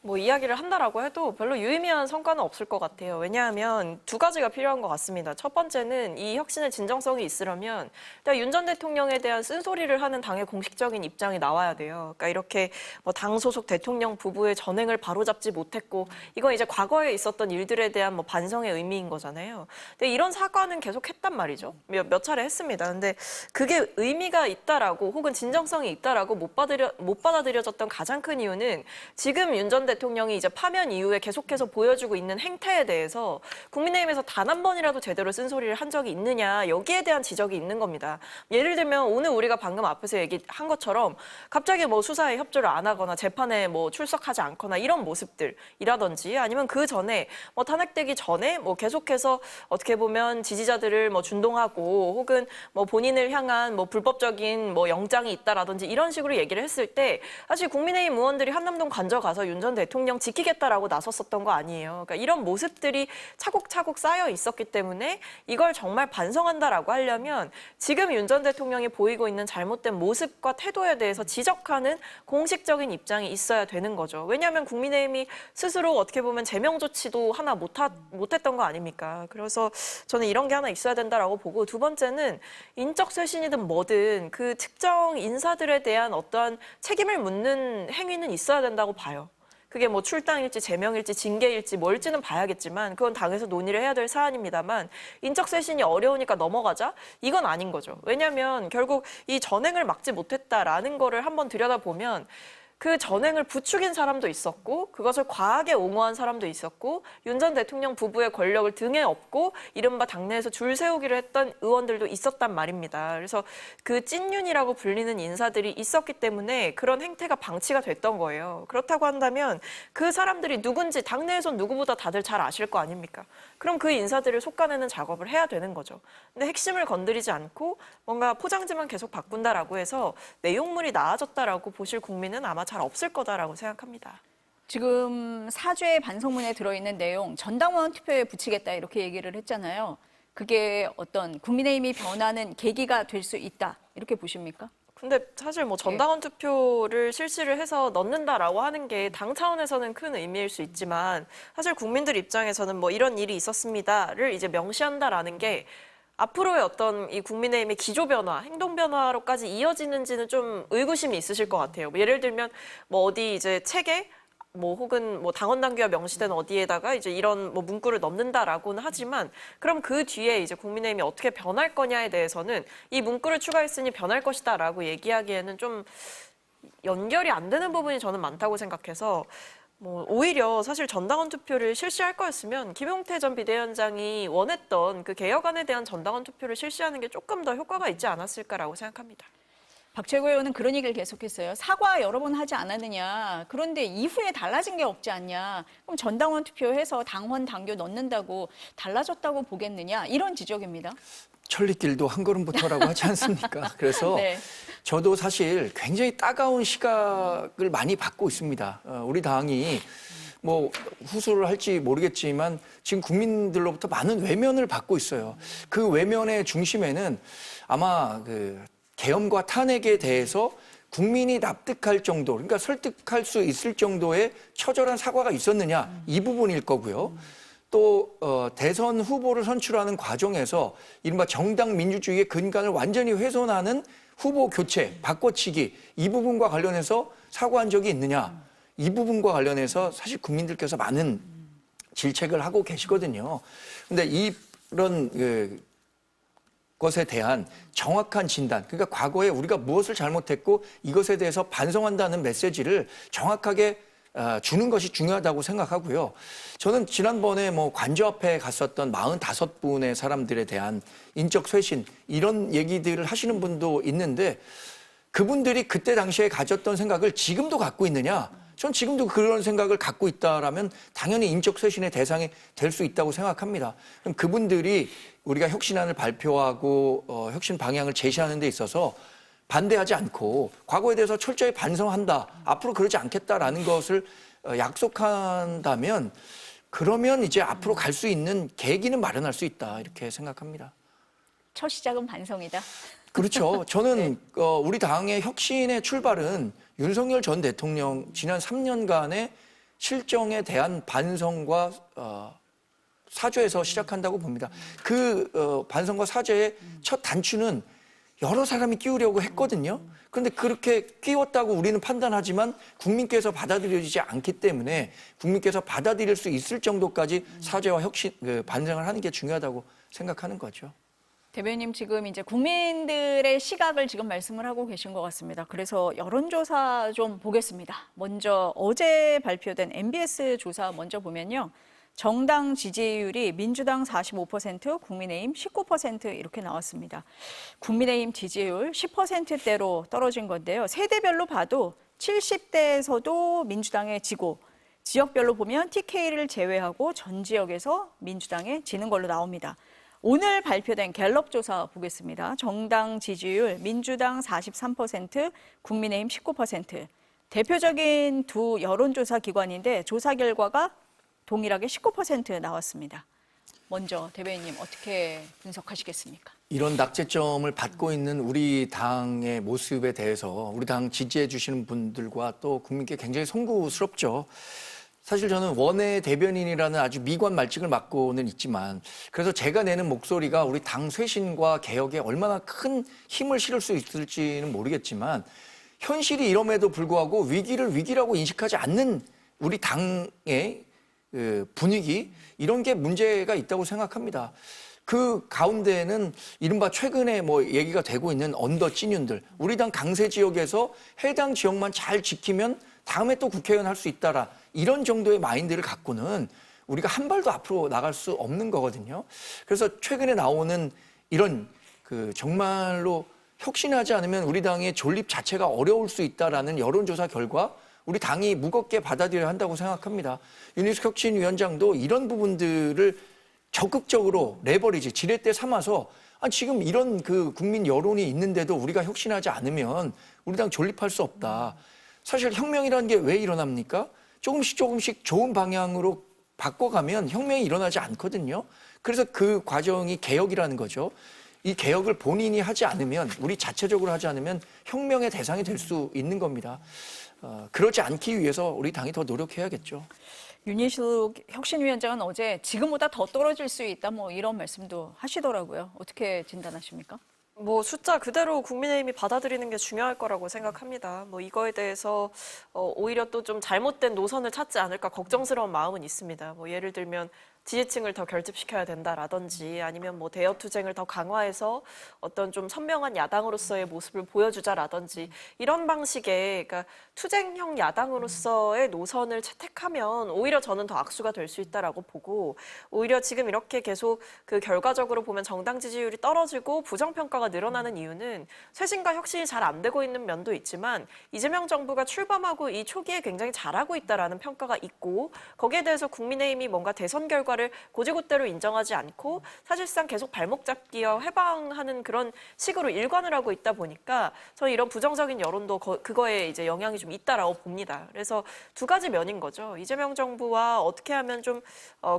이야기를 한다라고 해도 별로 유의미한 성과는 없을 것 같아요. 왜냐하면 두 가지가 필요한 것 같습니다. 첫 번째는 이 혁신의 진정성이 있으려면 일단 윤 전 대통령에 대한 쓴소리를 하는 당의 공식적인 입장이 나와야 돼요. 그러니까 이렇게 당 소속 대통령 부부의 전횡을 바로잡지 못했고 이건 이제 과거에 있었던 일들에 대한 반성의 의미인 거잖아요. 근데 이런 사과는 계속 했단 말이죠. 몇 차례 했습니다. 근데 그게 의미가 있다라고 혹은 진정성이 있다라고 못 받아들여졌던 가장 큰 이유는 지금 윤 전 대통령이 이제 파면 이후에 계속해서 보여주고 있는 행태에 대해서 국민의힘에서 단 한 번이라도 제대로 쓴소리를 한 적이 있느냐, 여기에 대한 지적이 있는 겁니다. 예를 들면 오늘 우리가 방금 앞에서 얘기한 것처럼 갑자기 뭐 수사에 협조를 안 하거나 재판에 뭐 출석하지 않거나 이런 모습들이라든지, 아니면 그 전에 뭐 탄핵되기 전에 뭐 계속해서 어떻게 보면 지지자들을 뭐 준동하고 혹은 뭐 본인을 향한 뭐 불법적인 뭐 영장이 있다라든지 이런 식으로 얘기를 했을 때 사실 국민의힘 의원들이 한남동 관저 가서 윤 전 대통령 지키겠다라고 나섰었던 거 아니에요. 그러니까 이런 모습들이 차곡차곡 쌓여 있었기 때문에 이걸 정말 반성한다라고 하려면 지금 윤 전 대통령이 보이고 있는 잘못된 모습과 태도에 대해서 지적하는 공식적인 입장이 있어야 되는 거죠. 왜냐하면 국민의힘이 스스로 어떻게 보면 제명 조치도 하나 못했던 거 아닙니까? 그래서 저는 이런 게 하나 있어야 된다라고 보고, 두 번째는 인적 쇄신이든 뭐든 그 특정 인사들에 대한 어떠한 책임을 묻는 행위는 있어야 된다고 봐요. 그게 뭐 출당일지 제명일지 징계일지 뭘지는 봐야겠지만 그건 당에서 논의를 해야 될 사안입니다만, 인적 쇄신이 어려우니까 넘어가자? 이건 아닌 거죠. 왜냐하면 결국 이 전행을 막지 못했다라는 거를 한번 들여다보면 그 전행을 부추긴 사람도 있었고 그것을 과하게 옹호한 사람도 있었고 윤 전 대통령 부부의 권력을 등에 업고 이른바 당내에서 줄 세우기를 했던 의원들도 있었단 말입니다. 그래서 그 찐윤이라고 불리는 인사들이 있었기 때문에 그런 행태가 방치가 됐던 거예요. 그렇다고 한다면 그 사람들이 누군지 당내에선 누구보다 다들 잘 아실 거 아닙니까? 그럼 그 인사들을 속아내는 작업을 해야 되는 거죠. 근데 핵심을 건드리지 않고 뭔가 포장지만 계속 바꾼다라고 해서 내용물이 나아졌다라고 보실 국민은 아마 잘 없을 거다라고 생각합니다. 지금 사죄 반성문에 들어있는 내용 전당원 투표에 붙이겠다 이렇게 얘기를 했잖아요. 그게 어떤 국민의힘이 변하는 계기가 될 수 있다 이렇게 보십니까? 근데 사실 뭐 전당원 투표를 실시를 해서 넣는다라고 하는 게 당 차원에서는 큰 의미일 수 있지만 사실 국민들 입장에서는 뭐 이런 일이 있었습니다를 이제 명시한다라는 게 앞으로의 어떤 이 국민의힘의 기조 변화, 행동 변화로까지 이어지는지는 좀 의구심이 있으실 것 같아요. 뭐 예를 들면 뭐 어디 이제 책에 뭐 혹은 뭐 당원 당규가 명시된 어디에다가 이제 이런 뭐 문구를 넣는다라고는 하지만 그럼 그 뒤에 이제 국민의힘이 어떻게 변할 거냐에 대해서는 이 문구를 추가했으니 변할 것이다라고 얘기하기에는 좀 연결이 안 되는 부분이 저는 많다고 생각해서 뭐 오히려 사실 전당원 투표를 실시할 거였으면 김용태 전 비대위원장이 원했던 그 개혁안에 대한 전당원 투표를 실시하는 게 조금 더 효과가 있지 않았을까라고 생각합니다. 박최고 의원은 그런 얘기를 계속했어요. 사과 여러 번 하지 않았느냐. 그런데 이후에 달라진 게 없지 않냐. 그럼 전당원 투표해서 당원 당규 넣는다고 달라졌다고 보겠느냐. 이런 지적입니다. 천리길도 한 걸음부터라고 하지 않습니까? 그래서 네. 저도 사실 굉장히 따가운 시각을 많이 받고 있습니다. 우리 당이 뭐 후수를 할지 모르겠지만 지금 국민들로부터 많은 외면을 받고 있어요. 그 외면의 중심에는 아마 그 계엄과 탄핵에 대해서 국민이 납득할 정도, 그러니까 설득할 수 있을 정도의 처절한 사과가 있었느냐, 이 부분일 거고요. 또 대선 후보를 선출하는 과정에서 이른바 정당 민주주의의 근간을 완전히 훼손하는 후보 교체, 바꿔치기, 이 부분과 관련해서 사과한 적이 있느냐, 이 부분과 관련해서 사실 국민들께서 많은 질책을 하고 계시거든요. 근데 이런 것에 대한 정확한 진단, 그러니까 과거에 우리가 무엇을 잘못했고 이것에 대해서 반성한다는 메시지를 정확하게 주는 것이 중요하다고 생각하고요. 저는 지난번에 뭐 관저 앞에 갔었던 45분의 사람들에 대한 인적 쇄신, 이런 얘기들을 하시는 분도 있는데 그분들이 그때 당시에 가졌던 생각을 지금도 갖고 있느냐? 전 지금도 그런 생각을 갖고 있다라면 당연히 인적 쇄신의 대상이 될 수 있다고 생각합니다. 그럼 그분들이 우리가 혁신안을 발표하고 혁신 방향을 제시하는 데 있어서 반대하지 않고 과거에 대해서 철저히 반성한다, 앞으로 그러지 않겠다라는 것을 약속한다면 그러면 이제 앞으로 갈 수 있는 계기는 마련할 수 있다, 이렇게 생각합니다. 첫 시작은 반성이다. 그렇죠. 저는 우리 당의 혁신의 출발은 윤석열 전 대통령 지난 3년간의 실정에 대한 반성과 사죄에서 시작한다고 봅니다. 그 반성과 사죄의 첫 단추는 여러 사람이 끼우려고 했거든요. 그런데 그렇게 끼웠다고 우리는 판단하지만 국민께서 받아들여지지 않기 때문에 국민께서 받아들일 수 있을 정도까지 사죄와 혁신, 반성을 하는 게 중요하다고 생각하는 거죠. 대변인 지금 이제 국민들의 시각을 지금 말씀을 하고 계신 것 같습니다. 그래서 여론조사 좀 보겠습니다. 먼저 어제 발표된 MBS 조사 먼저 보면요. 정당 지지율이 민주당 45%, 국민의힘 19% 이렇게 나왔습니다. 국민의힘 지지율 10%대로 떨어진 건데요. 세대별로 봐도 70대에서도 민주당에 지고 지역별로 보면 TK를 제외하고 전 지역에서 민주당에 지는 걸로 나옵니다. 오늘 발표된 갤럽 조사 보겠습니다. 정당 지지율 민주당 43%, 국민의힘 19%. 대표적인 두 여론조사 기관인데 조사 결과가 동일하게 19% 나왔습니다. 먼저 대변인님 어떻게 분석하시겠습니까? 이런 낙제점을 받고 있는 우리 당의 모습에 대해서 우리 당 지지해 주시는 분들과 또 국민께 굉장히 송구스럽죠. 사실 저는 원외 대변인이라는 아주 미관 말직을 맡고는 있지만 그래서 제가 내는 목소리가 우리 당 쇄신과 개혁에 얼마나 큰 힘을 실을 수 있을지는 모르겠지만 현실이 이럼에도 불구하고 위기를 위기라고 인식하지 않는 우리 당의 분위기 이런 게 문제가 있다고 생각합니다. 그 가운데에는 이른바 최근에 뭐 얘기가 되고 있는 언더 찐윤들 우리 당 강세 지역에서 해당 지역만 잘 지키면 다음에 또 국회의원 할 수 있다라 이런 정도의 마인드를 갖고는 우리가 한 발도 앞으로 나갈 수 없는 거거든요. 그래서 최근에 나오는 이런 정말로 혁신하지 않으면 우리 당의 존립 자체가 어려울 수 있다라는 여론조사 결과 우리 당이 무겁게 받아들여야 한다고 생각합니다. 윤희숙 혁신위원장도 이런 부분들을 적극적으로 레버리지, 지렛대 삼아서 지금 이런 국민 여론이 있는데도 우리가 혁신하지 않으면 우리 당 존립할 수 없다. 사실 혁명이라는 게 왜 일어납니까? 조금씩 좋은 방향으로 바꿔가면 혁명이 일어나지 않거든요. 그래서 그 과정이 개혁이라는 거죠. 이 개혁을 본인이 하지 않으면, 우리 자체적으로 하지 않으면 혁명의 대상이 될 수 있는 겁니다. 그러지 않기 위해서 우리 당이 더 노력해야겠죠. 윤희숙 혁신위원장은 어제 지금보다 더 떨어질 수 있다 뭐 이런 말씀도 하시더라고요. 어떻게 진단하십니까? 뭐 숫자 그대로 국민의힘이 받아들이는 게 중요할 거라고 생각합니다. 뭐 이거에 대해서 오히려 또 좀 잘못된 노선을 찾지 않을까 걱정스러운 마음은 있습니다. 뭐 예를 들면 지지층을 더 결집시켜야 된다라든지 아니면 뭐 대여 투쟁을 더 강화해서 어떤 좀 선명한 야당으로서의 모습을 보여주자라든지 이런 방식의 그러니까 투쟁형 야당으로서의 노선을 채택하면 오히려 저는 더 악수가 될 수 있다라고 보고 오히려 지금 이렇게 계속 결과적으로 보면 정당 지지율이 떨어지고 부정평가가 늘어나는 이유는 쇄신과 혁신이 잘 안 되고 있는 면도 있지만 이재명 정부가 출범하고 이 초기에 굉장히 잘하고 있다라는 평가가 있고 거기에 대해서 국민의힘이 뭔가 대선 결과를 고지고대로 인정하지 않고 사실상 계속 발목 잡기와 해방하는 그런 식으로 일관을 하고 있다 보니까 저는 이런 부정적인 여론도 그거에 이제 영향이 좀 있다라고 봅니다. 그래서 두 가지 면인 거죠. 이재명 정부와 어떻게 하면 좀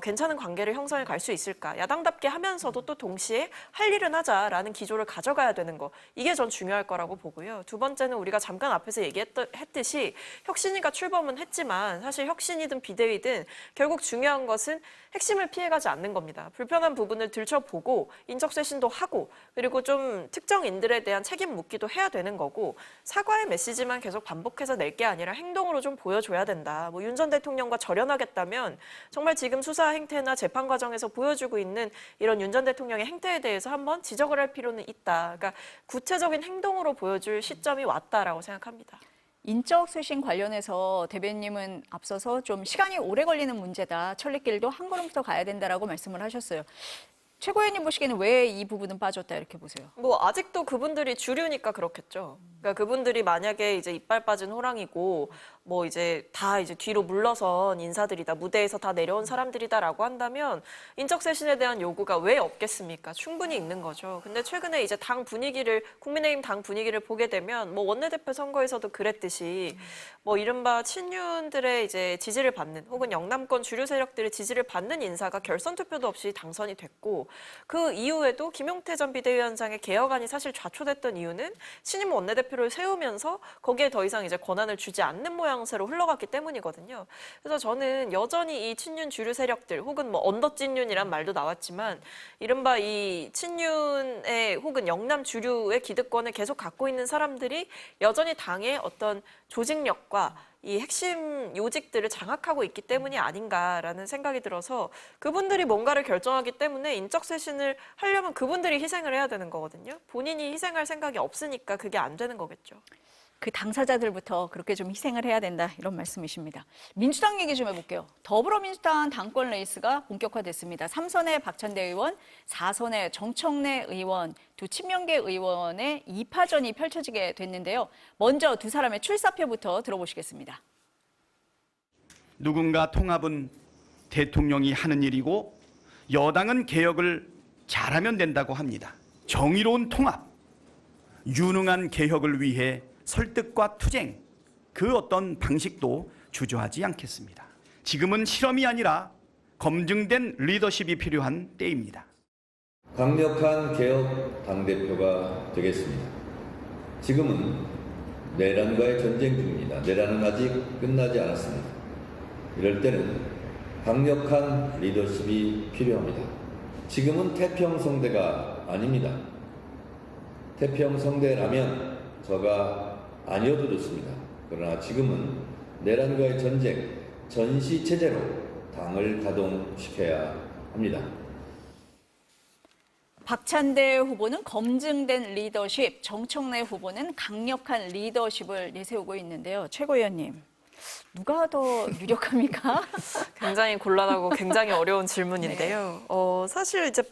괜찮은 관계를 형성해 갈 수 있을까? 야당답게 하면서도 또 동시에 할 일은 하자라는 기조를 가져가야 되는 거. 이게 전 중요할 거라고 보고요. 두 번째는 우리가 잠깐 앞에서 얘기했듯이 혁신이가 출범은 했지만 사실 혁신이든 비대위든 결국 중요한 것은 핵심을 피해가지 않는 겁니다. 불편한 부분을 들춰보고 인적쇄신도 하고 그리고 좀 특정인들에 대한 책임 묻기도 해야 되는 거고 사과의 메시지만 계속 반복해서 낼 게 아니라 행동으로 좀 보여줘야 된다. 뭐 윤 전 대통령과 절연하겠다면 정말 지금 수사 행태나 재판 과정에서 보여주고 있는 이런 윤 전 대통령의 행태에 대해서 한번 지적을 할 필요는 있다. 그러니까 구체적인 행동으로 보여줄 시점이 왔다라고 생각합니다. 인적 쇄신 관련해서 대변님은 앞서서 좀 시간이 오래 걸리는 문제다. 천리길도 한 걸음부터 가야 된다라고 말씀을 하셨어요. 최고위원님 보시기에는 왜 이 부분은 빠졌다 이렇게 보세요? 뭐 아직도 그분들이 주류니까 그렇겠죠. 그러니까 그분들이 만약에 이제 이빨 빠진 호랑이고 뭐 이제 다 이제 뒤로 물러선 인사들이다, 무대에서 다 내려온 사람들이다라고 한다면 인적쇄신에 대한 요구가 왜 없겠습니까? 충분히 있는 거죠. 근데 최근에 이제 국민의힘 당 분위기를 보게 되면 뭐 원내대표 선거에서도 그랬듯이 뭐 이른바 친윤들의 이제 지지를 받는 혹은 영남권 주류 세력들의 지지를 받는 인사가 결선 투표도 없이 당선이 됐고 그 이후에도 김용태 전 비대위원장의 개혁안이 사실 좌초됐던 이유는 신임 원내대표를 세우면서 거기에 더 이상 이제 권한을 주지 않는 모양 모양새로 흘러갔기 때문이거든요. 그래서 저는 여전히 이 친윤 주류 세력들 혹은 뭐 언더찐윤이란 말도 나왔지만 이른바 이 친윤의 혹은 영남 주류의 기득권을 계속 갖고 있는 사람들이 여전히 당의 어떤 조직력과 이 핵심 요직들을 장악하고 있기 때문이 아닌가라는 생각이 들어서 그분들이 뭔가를 결정하기 때문에 인적 쇄신을 하려면 그분들이 희생을 해야 되는 거거든요. 본인이 희생할 생각이 없으니까 그게 안 되는 거겠죠. 그 당사자들부터 그렇게 좀 희생을 해야 된다 이런 말씀이십니다. 민주당 얘기 좀 해볼게요. 더불어민주당 당권 레이스가 본격화됐습니다. 3선의 박찬대 의원, 4선의 정청래 의원, 두 친명계 의원의 2파전이 펼쳐지게 됐는데요. 먼저 두 사람의 출사표부터 들어보시겠습니다. 누군가 통합은 대통령이 하는 일이고 여당은 개혁을 잘하면 된다고 합니다. 정의로운 통합, 유능한 개혁을 위해 설득과 투쟁, 그 어떤 방식도 주저하지 않겠습니다. 지금은 실험이 아니라 검증된 리더십이 필요한 때입니다. 강력한 개혁 당대표가 되겠습니다. 지금은 내란과의 전쟁 중입니다. 내란은 아직 끝나지 않았습니다. 이럴 때는 강력한 리더십이 필요합니다. 지금은 태평성대가 아닙니다. 태평성대라면 저가 아니어도 좋습니다. 그러나 지금은 내란과의 전쟁, 전시체제로 당을 가동시켜야 합니다. 박찬대 후보는 검증된 리더십, 정청래 후보는 강력한 리더십을 내세우고 있는데요. 최고위원님, 누가 더 유력합니까? 굉장히 곤란하고 굉장히 어려운 질문인데요. 사실 이제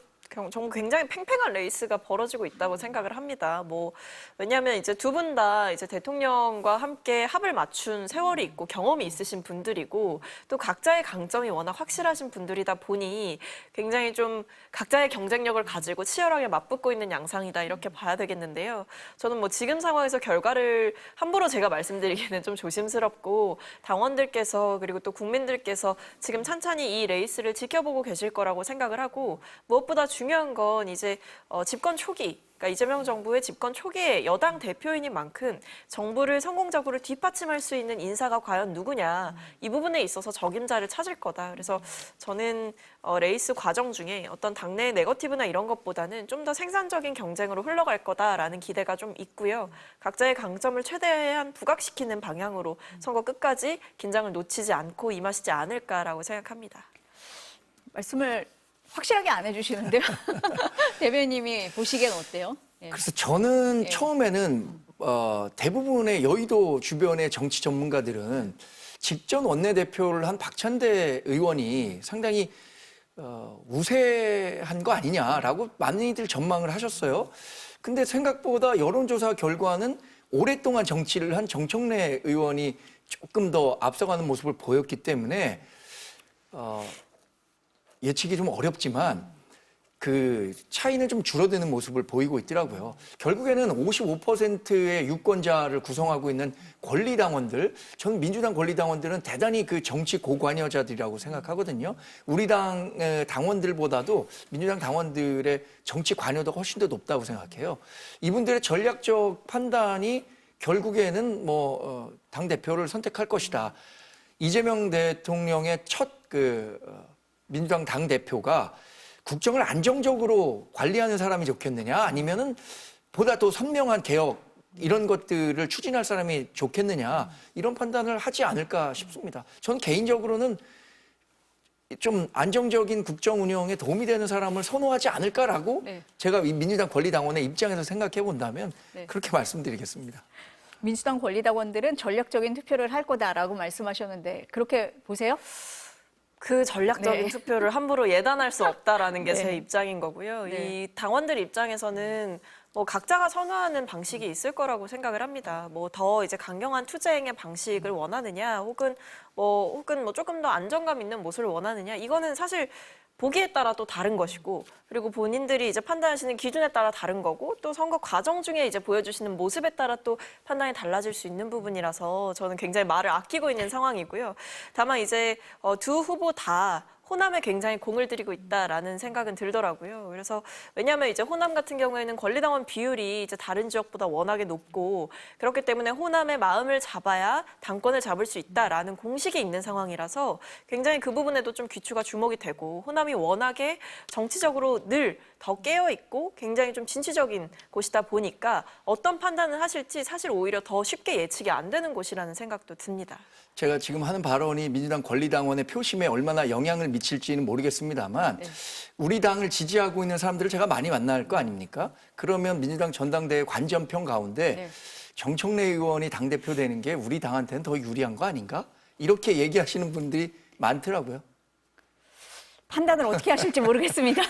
저는 굉장히 팽팽한 레이스가 벌어지고 있다고 생각을 합니다. 왜냐하면 이제 두 분 다 이제 대통령과 함께 합을 맞춘 세월이 있고 경험이 있으신 분들이고 또 각자의 강점이 워낙 확실하신 분들이다 보니 굉장히 좀 각자의 경쟁력을 가지고 치열하게 맞붙고 있는 양상이다 이렇게 봐야 되겠는데요. 저는 지금 상황에서 결과를 함부로 제가 말씀드리기는 좀 조심스럽고 당원들께서 그리고 또 국민들께서 지금 찬찬히 이 레이스를 지켜보고 계실 거라고 생각을 하고 무엇보다 중요한 건 이제 집권 초기, 그러니까 이재명 정부의 집권 초기에 여당 대표인인 만큼 정부를 성공적으로 뒷받침할 수 있는 인사가 과연 누구냐 이 부분에 있어서 적임자를 찾을 거다. 그래서 저는 레이스 과정 중에 어떤 당내의 네거티브나 이런 것보다는 좀 더 생산적인 경쟁으로 흘러갈 거다라는 기대가 좀 있고요. 각자의 강점을 최대한 부각시키는 방향으로 선거 끝까지 긴장을 놓치지 않고 임하시지 않을까라고 생각합니다. 말씀을 확실하게 안 해주시는데요. 대변인님이 보시기엔 어때요? 예. 그래서 저는 예. 처음에는 대부분의 여의도 주변의 정치 전문가들은 직전 원내대표를 한 박찬대 의원이 상당히 우세한 거 아니냐라고 많이들 전망을 하셨어요. 근데 생각보다 여론조사 결과는 오랫동안 정치를 한 정청래 의원이 조금 더 앞서가는 모습을 보였기 때문에 예측이 좀 어렵지만 그 차이는 좀 줄어드는 모습을 보이고 있더라고요. 결국에는 55%의 유권자를 구성하고 있는 권리당원들, 저는 민주당 권리당원들은 대단히 그 정치 고관여자들이라고 생각하거든요. 우리 당 당원들보다도 민주당 당원들의 정치 관여도가 훨씬 더 높다고 생각해요. 이분들의 전략적 판단이 결국에는 당 대표를 선택할 것이다. 이재명 대통령의 첫 민주당 당 대표가 국정을 안정적으로 관리하는 사람이 좋겠느냐 아니면은 보다 더 선명한 개혁 이런 것들을 추진할 사람이 좋겠느냐 이런 판단을 하지 않을까 싶습니다. 저는 개인적으로는 좀 안정적인 국정 운영에 도움이 되는 사람을 선호하지 않을까라고 네. 제가 민주당 권리당원의 입장에서 생각해 본다면 네. 그렇게 말씀드리겠습니다. 민주당 권리당원들은 전략적인 투표를 할 거다라고 말씀하셨는데 그렇게 보세요? 그 전략적인 네. 투표를 함부로 예단할 수 없다라는 게 제 네. 입장인 거고요. 네. 이 당원들 입장에서는 각자가 선호하는 방식이 있을 거라고 생각을 합니다. 더 이제 강경한 투쟁의 방식을 원하느냐, 혹은 조금 더 안정감 있는 모습을 원하느냐, 이거는 사실 보기에 따라 또 다른 것이고, 그리고 본인들이 이제 판단하시는 기준에 따라 다른 거고, 또 선거 과정 중에 이제 보여주시는 모습에 따라 또 판단이 달라질 수 있는 부분이라서 저는 굉장히 말을 아끼고 있는 상황이고요. 다만 이제 두 후보 다 호남에 굉장히 공을 들이고 있다라는 생각은 들더라고요. 그래서 왜냐하면 이제 호남 같은 경우에는 권리당원 비율이 이제 다른 지역보다 워낙에 높고 그렇기 때문에 호남의 마음을 잡아야 당권을 잡을 수 있다라는 공식이 있는 상황이라서 굉장히 그 부분에도 좀 귀추가 주목이 되고 호남이 워낙에 정치적으로 늘 더 깨어있고 굉장히 좀 진취적인 곳이다 보니까 어떤 판단을 하실지 사실 오히려 더 쉽게 예측이 안 되는 곳이라는 생각도 듭니다. 제가 지금 하는 발언이 민주당 권리당원의 표심에 얼마나 영향을 미칠지는 모르겠습니다만 우리 당을 지지하고 있는 사람들을 제가 많이 만날 거 아닙니까? 그러면 민주당 전당대회 관전평 가운데 정청래 의원이 당대표 되는 게 우리 당한테는 더 유리한 거 아닌가? 이렇게 얘기하시는 분들이 많더라고요. 판단을 어떻게 하실지 모르겠습니다.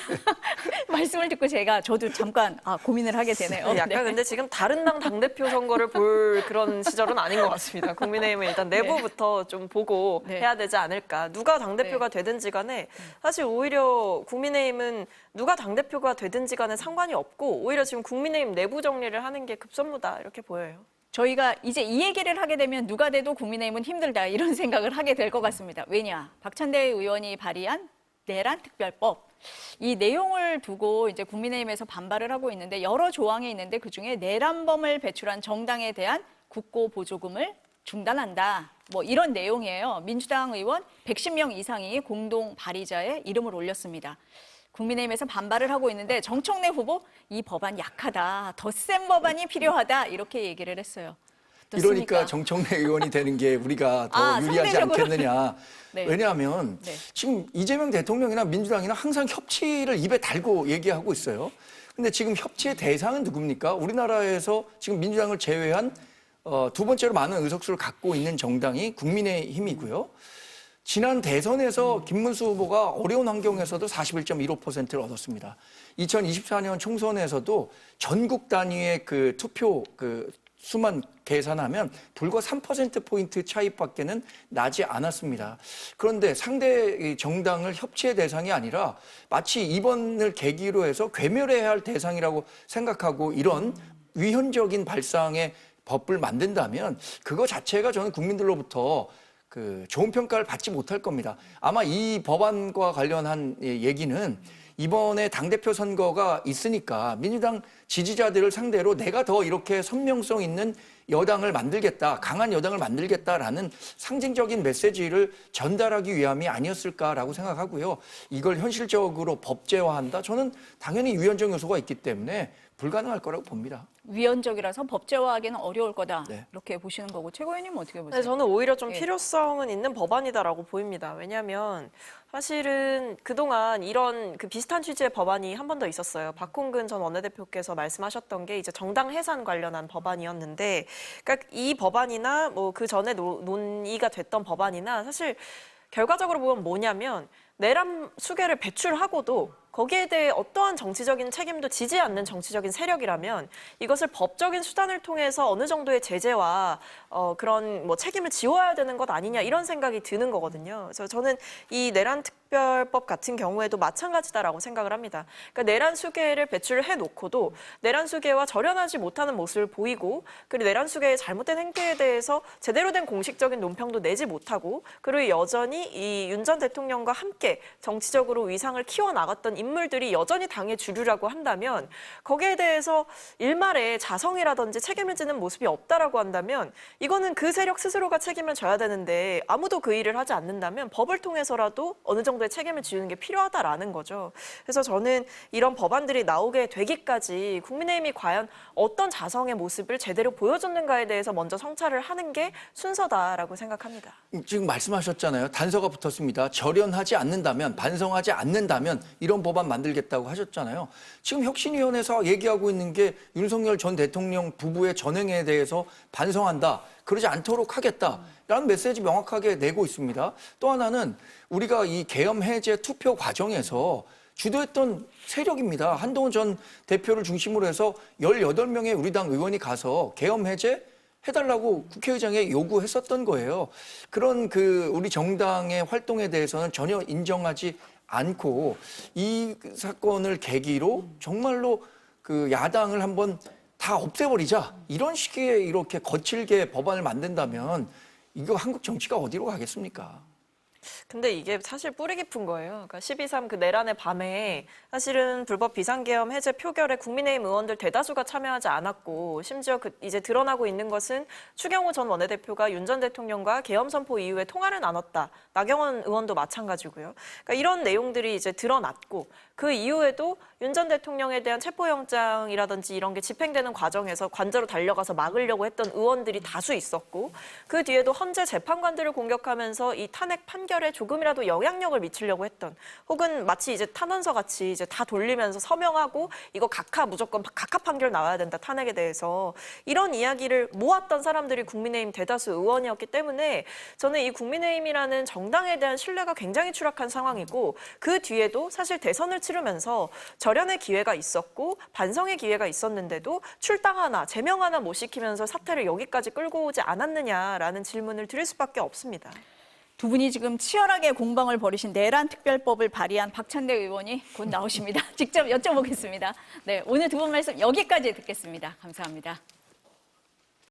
말씀을 듣고 저도 잠깐 고민을 하게 되네요. 약간 네. 근데 지금 다른 당 당대표 선거를 볼 그런 시절은 아닌 것 같습니다. 국민의힘은 일단 내부부터 좀 보고 네. 해야 되지 않을까. 누가 당대표가 되든지 간에 사실 오히려 국민의힘은 누가 당대표가 되든지 간에 상관이 없고 오히려 지금 국민의힘 내부 정리를 하는 게 급선무다 이렇게 보여요. 저희가 이제 이 얘기를 하게 되면 누가 돼도 국민의힘은 힘들다 이런 생각을 하게 될 것 같습니다. 왜냐? 박찬대 의원이 발의한 내란 특별법 이 내용을 두고 이제 국민의힘에서 반발을 하고 있는데 여러 조항이 있는데 그중에 내란범을 배출한 정당에 대한 국고 보조금을 중단한다. 뭐 이런 내용이에요. 민주당 의원 110명 이상이 공동 발의자의 이름을 올렸습니다. 국민의힘에서 반발을 하고 있는데 정청래 후보 이 법안 약하다. 더 센 법안이 필요하다. 이렇게 얘기를 했어요. 이러니까 정청래 의원이 되는 게 우리가 더 유리하지 상대적으로. 않겠느냐. 네. 왜냐하면 네. 지금 이재명 대통령이나 민주당이나 항상 협치를 입에 달고 얘기하고 있어요. 근데 지금 협치의 대상은 누굽니까? 우리나라에서 지금 민주당을 제외한 두 번째로 많은 의석수를 갖고 있는 정당이 국민의힘이고요. 지난 대선에서 김문수 후보가 어려운 환경에서도 41.15%를 얻었습니다. 2024년 총선에서도 전국 단위의 그 투표 수만 계산하면 불과 3%포인트 차이밖에는 나지 않았습니다. 그런데 상대 정당을 협치의 대상이 아니라 마치 이번을 계기로 해서 괴멸해야 할 대상이라고 생각하고 이런 위헌적인 발상의 법을 만든다면 그거 자체가 저는 국민들로부터 좋은 평가를 받지 못할 겁니다. 아마 이 법안과 관련한 얘기는 이번에 당대표 선거가 있으니까 민주당 지지자들을 상대로 내가 더 이렇게 선명성 있는 여당을 만들겠다, 강한 여당을 만들겠다라는 상징적인 메시지를 전달하기 위함이 아니었을까라고 생각하고요. 이걸 현실적으로 법제화한다? 저는 당연히 위헌적 요소가 있기 때문에 불가능할 거라고 봅니다. 위헌적이라서 법제화하기는 어려울 거다. 네. 이렇게 보시는 거고 최고위원님은 어떻게 보세요? 네, 저는 오히려 좀 예. 필요성은 있는 법안이다라고 보입니다. 왜냐하면 사실은 그동안 이런 비슷한 취지의 법안이 한 번 더 있었어요. 박홍근 전 원내대표께서 말씀하셨던 게 이제 정당 해산 관련한 법안이었는데, 그러니까 이 법안이나 뭐 그 전에 논의가 됐던 법안이나 사실 결과적으로 보면 뭐냐면 내란 수계를 배출하고도 거기에 대해 어떠한 정치적인 책임도 지지 않는 정치적인 세력이라면 이것을 법적인 수단을 통해서 어느 정도의 제재와 그런 뭐 책임을 지워야 되는 것 아니냐 이런 생각이 드는 거거든요. 그래서 저는 이 내란 특별법 같은 경우에도 마찬가지다라고 생각을 합니다. 그러니까 내란 수계를 배출을 해놓고도 내란 수계와 절연하지 못하는 모습을 보이고 그리고 내란 수계의 잘못된 행태에 대해서 제대로 된 공식적인 논평도 내지 못하고 그리고 여전히 이 윤 전 대통령과 함께 정치적으로 위상을 키워나갔던 인물들이 여전히 당의 주류라고 한다면 거기에 대해서 일말의 자성이라든지 책임을 지는 모습이 없다라고 한다면 이거는 그 세력 스스로가 책임을 져야 되는데 아무도 그 일을 하지 않는다면 법을 통해서라도 어느 정도의 책임을 지우는 게 필요하다라는 거죠. 그래서 저는 이런 법안들이 나오게 되기까지 국민의힘이 과연 어떤 자성의 모습을 제대로 보여줬는가에 대해서 먼저 성찰을 하는 게 순서다라고 생각합니다. 지금 말씀하셨잖아요. 단서가 붙었습니다. 절연하지 않는다면, 반성하지 않는다면 이런 법안 만들겠다고 하셨잖아요. 지금 혁신위원회에서 얘기하고 있는 게 윤석열 전 대통령 부부의 전행에 대해서 반성한다. 그러지 않도록 하겠다라는 메시지 명확하게 내고 있습니다. 또 하나는 우리가 이 계엄 해제 투표 과정에서 주도했던 세력입니다. 한동훈 전 대표를 중심으로 해서 18명의 우리 당 의원이 가서 계엄 해제 해달라고 국회의장에 요구했었던 거예요. 그런 우리 정당의 활동에 대해서는 전혀 인정하지 않고 이 사건을 계기로 정말로 야당을 한번 다 없애버리자 이런 식의 이렇게 거칠게 법안을 만든다면 이거 한국 정치가 어디로 가겠습니까? 근데 이게 사실 뿌리 깊은 거예요. 그러니까 12.3 그 내란의 밤에 사실은 불법 비상계엄 해제 표결에 국민의힘 의원들 대다수가 참여하지 않았고 심지어 이제 드러나고 있는 것은 추경호 전 원내대표가 윤 전 대통령과 계엄 선포 이후에 통화를 나눴다. 나경원 의원도 마찬가지고요. 그러니까 이런 내용들이 이제 드러났고 그 이후에도 윤 전 대통령에 대한 체포영장이라든지 이런 게 집행되는 과정에서 관저로 달려가서 막으려고 했던 의원들이 다수 있었고 그 뒤에도 헌재 재판관들을 공격하면서 이 탄핵 판결에 조금이라도 영향력을 미치려고 했던 혹은 마치 이제 탄원서 같이 이제 다 돌리면서 서명하고 이거 무조건 각하 판결 나와야 된다 탄핵에 대해서 이런 이야기를 모았던 사람들이 국민의힘 대다수 의원이었기 때문에 저는 이 국민의힘이라는 정당에 대한 신뢰가 굉장히 추락한 상황이고 그 뒤에도 사실 대선을 치르면서 절연의 기회가 있었고 반성의 기회가 있었는데도 출당 하나, 제명 하나 못 시키면서 사태를 여기까지 끌고 오지 않았느냐라는 질문을 드릴 수밖에 없습니다. 두 분이 지금 치열하게 공방을 벌이신 내란 특별법을 발의한 박찬대 의원이 곧 나오십니다. 직접 여쭤보겠습니다. 네, 오늘 두 분 말씀 여기까지 듣겠습니다. 감사합니다.